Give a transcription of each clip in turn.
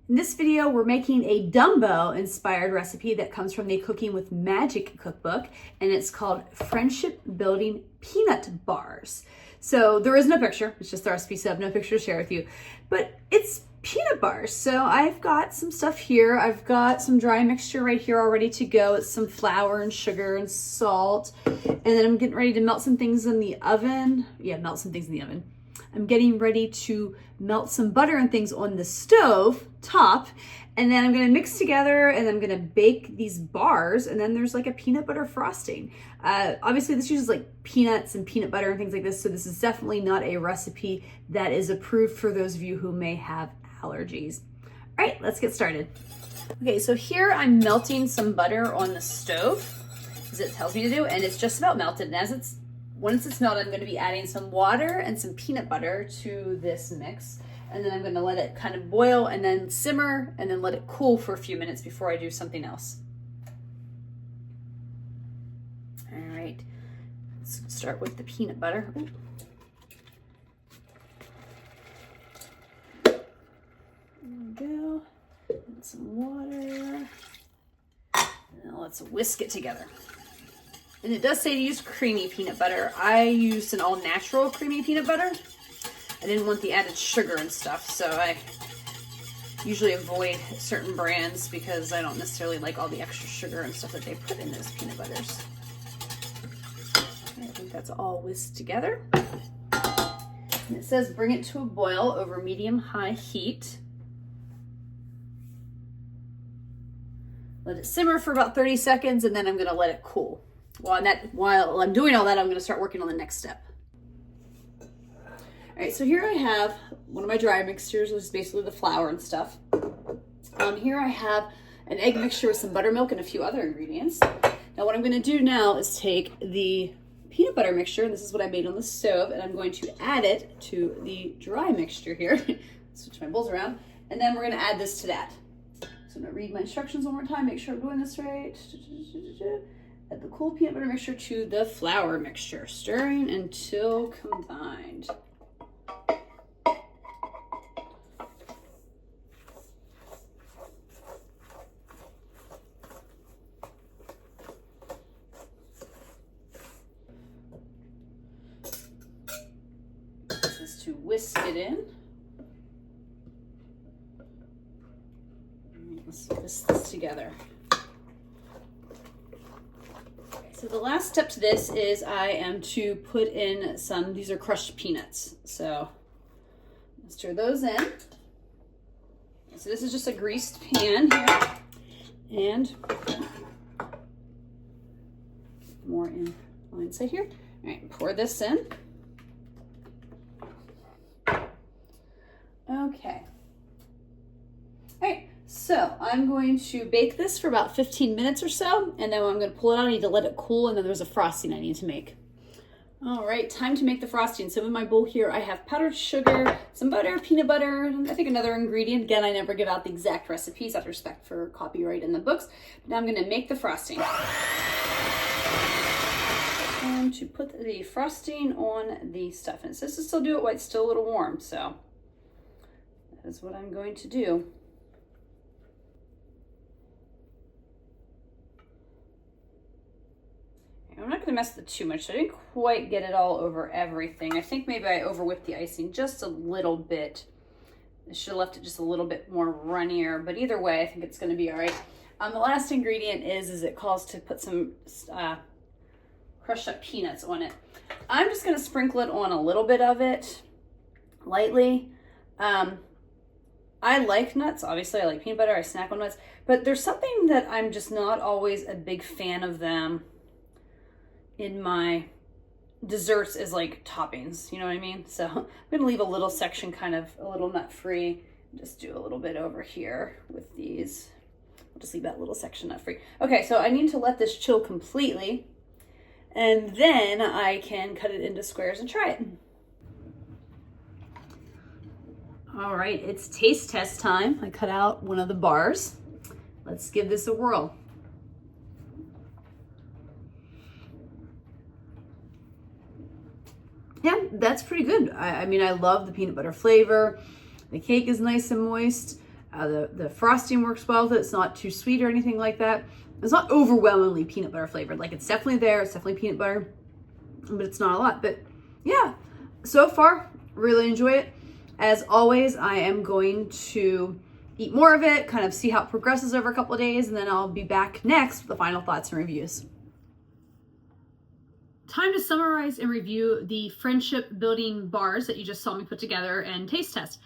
In this video, we're making a Dumbo inspired recipe that comes from the Cooking with Magic cookbook, and it's called Friendship Building Peanut Bars. So there is no picture, it's just the recipe, so I have no picture to share with you, but it's peanut bars. So I've got some stuff here. I've got some dry mixture right here all ready to go. It's some flour and sugar and salt. And then I'm getting ready to melt some things in the oven. Yeah, melt some things in the oven. I'm getting ready to melt some butter and things on the stove top, and then I'm gonna mix together and I'm gonna bake these bars, and then there's like a peanut butter frosting. Obviously this uses like peanuts and peanut butter and things like this, so this is definitely not a recipe that is approved for those of you who may have allergies. All right, let's get started. Okay, so here I'm melting some butter on the stove, as it tells me to do, and it's just about melted, and once it's melted, I'm going to be adding some water and some peanut butter to this mix. And then I'm going to let it kind of boil and then simmer and then let it cool for a few minutes before I do something else. All right, let's start with the peanut butter. Ooh. There we go. And some water. Now let's whisk it together. And it does say to use creamy peanut butter. I used an all-natural creamy peanut butter. I didn't want the added sugar and stuff, so I usually avoid certain brands because I don't necessarily like all the extra sugar and stuff that they put in those peanut butters. Okay, I think that's all whisked together. And it says bring it to a boil over medium-high heat. Let it simmer for about 30 seconds, and then I'm gonna let it cool. While I'm doing all that, I'm going to start working on the next step. All right, so here I have one of my dry mixtures, which is basically the flour and stuff. Here I have an egg mixture with some buttermilk and a few other ingredients. Now what I'm going to do now is take the peanut butter mixture, and this is what I made on the stove, and I'm going to add it to the dry mixture here. Switch my bowls around, and then we're going to add this to that. So I'm going to read my instructions one more time, make sure I'm doing this right. Add the cool peanut butter mixture to the flour mixture, stirring until combined. This is to whisk it in. Let's whisk this together. So the last step to this is I am to put in these are crushed peanuts. So let's stir those in. So this is just a greased pan here. And more in line side here. All right, pour this in. Okay. All right. So I'm going to bake this for about 15 minutes or so, and then I'm going to pull it out. I need to let it cool, and then there's a frosting I need to make. All right, time to make the frosting. So in my bowl here, I have powdered sugar, some butter, peanut butter, and I think another ingredient. Again, I never give out the exact recipes out of respect for copyright in the books. But now I'm going to make the frosting. And to put the frosting on the stuff. And it says to still do it while it's still a little warm, so that is what I'm going to do. I'm not going to mess with it too much, so I didn't quite get it all over everything. I think maybe I over whipped the icing just a little bit. I should have left it just a little bit more runnier, but either way, I think it's going to be all right. The last ingredient is it calls to put some crushed up peanuts on it. I'm just going to sprinkle it on a little bit of it, lightly. I like nuts. Obviously, I like peanut butter. I snack on nuts. But there's something that I'm just not always a big fan of them in my desserts is like toppings, you know what I mean? So I'm gonna leave a little section kind of a little nut free. Just do a little bit over here with these. I'll just leave that little section nut free. Okay, so I need to let this chill completely, and then I can cut it into squares and try it. All right, it's taste test time. I cut out one of the bars. Let's give this a whirl. Yeah, that's pretty good. I mean, I love the peanut butter flavor. The cake is nice and moist. The frosting works well with it. It's not too sweet or anything like that. It's not overwhelmingly peanut butter flavored. Like, it's definitely there. It's definitely peanut butter, but it's not a lot. But yeah, so far, really enjoy it. As always, I am going to eat more of it, kind of see how it progresses over a couple of days, and then I'll be back next with the final thoughts and reviews. Time to summarize and review the friendship building bars that you just saw me put together and taste test.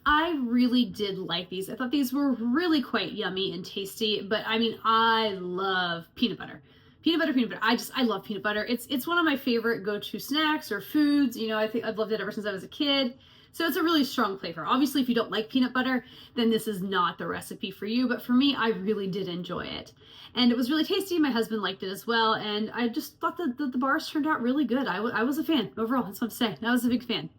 I really did like these. I thought these were really quite yummy and tasty, but I mean, I love peanut butter. Peanut butter. I love peanut butter. It's one of my favorite go-to snacks or foods. You know, I think I've loved it ever since I was a kid. So it's a really strong flavor. Obviously, if you don't like peanut butter, then this is not the recipe for you. But for me, I really did enjoy it. And it was really tasty. My husband liked it as well. And I just thought that the bars turned out really good. I was a fan overall. That's what I'm saying. I was a big fan.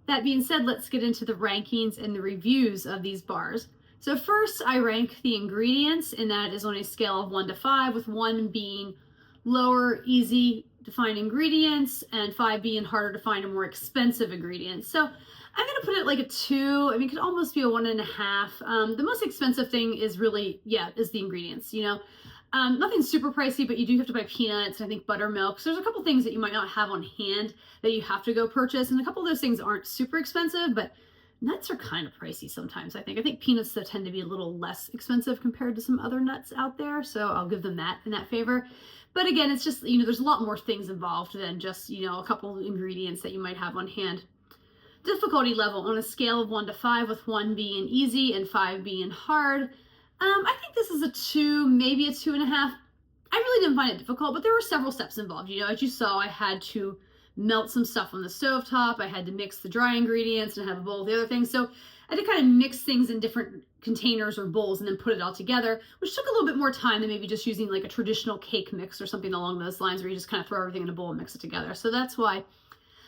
That being said, let's get into the rankings and the reviews of these bars. So first, I rank the ingredients, and that is on a scale of 1 to 5, with 1 being lower, easy to find ingredients, and 5 being harder to find and more expensive ingredients. So I'm going to put it like a 2. I mean, it could almost be a 1.5. The most expensive thing is really, is the ingredients, you know. Nothing super pricey, but you do have to buy peanuts and I think buttermilk. So there's a couple things that you might not have on hand that you have to go purchase. And a couple of those things aren't super expensive, but nuts are kind of pricey sometimes, I think. I think peanuts, though, tend to be a little less expensive compared to some other nuts out there. So I'll give them that in that favor. But again, it's just, you know, there's a lot more things involved than just, you know, a couple of ingredients that you might have on hand. Difficulty level on a scale of 1 to 5, with 1 being easy and 5 being hard. I think this is a 2, maybe a 2.5. I really didn't find it difficult, but there were several steps involved. You know, as you saw, I had to melt some stuff on the stovetop. I had to mix the dry ingredients and have a bowl of the other things. So I had to kind of mix things in different containers or bowls and then put it all together, which took a little bit more time than maybe just using like a traditional cake mix or something along those lines, where you just kind of throw everything in a bowl and mix it together. So that's why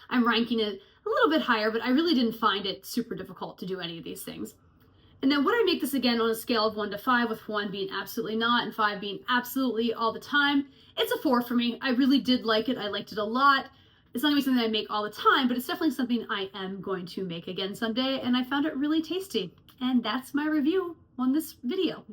I'm ranking it a little bit higher, but I really didn't find it super difficult to do any of these things. And then would I make this again on a scale of 1 to 5, with 1 being absolutely not and 5 being absolutely all the time? It's a 4 for me. I really did like it. I liked it a lot. It's not gonna be something I make all the time, but it's definitely something I am going to make again someday, and I found it really tasty. And that's my review on this video.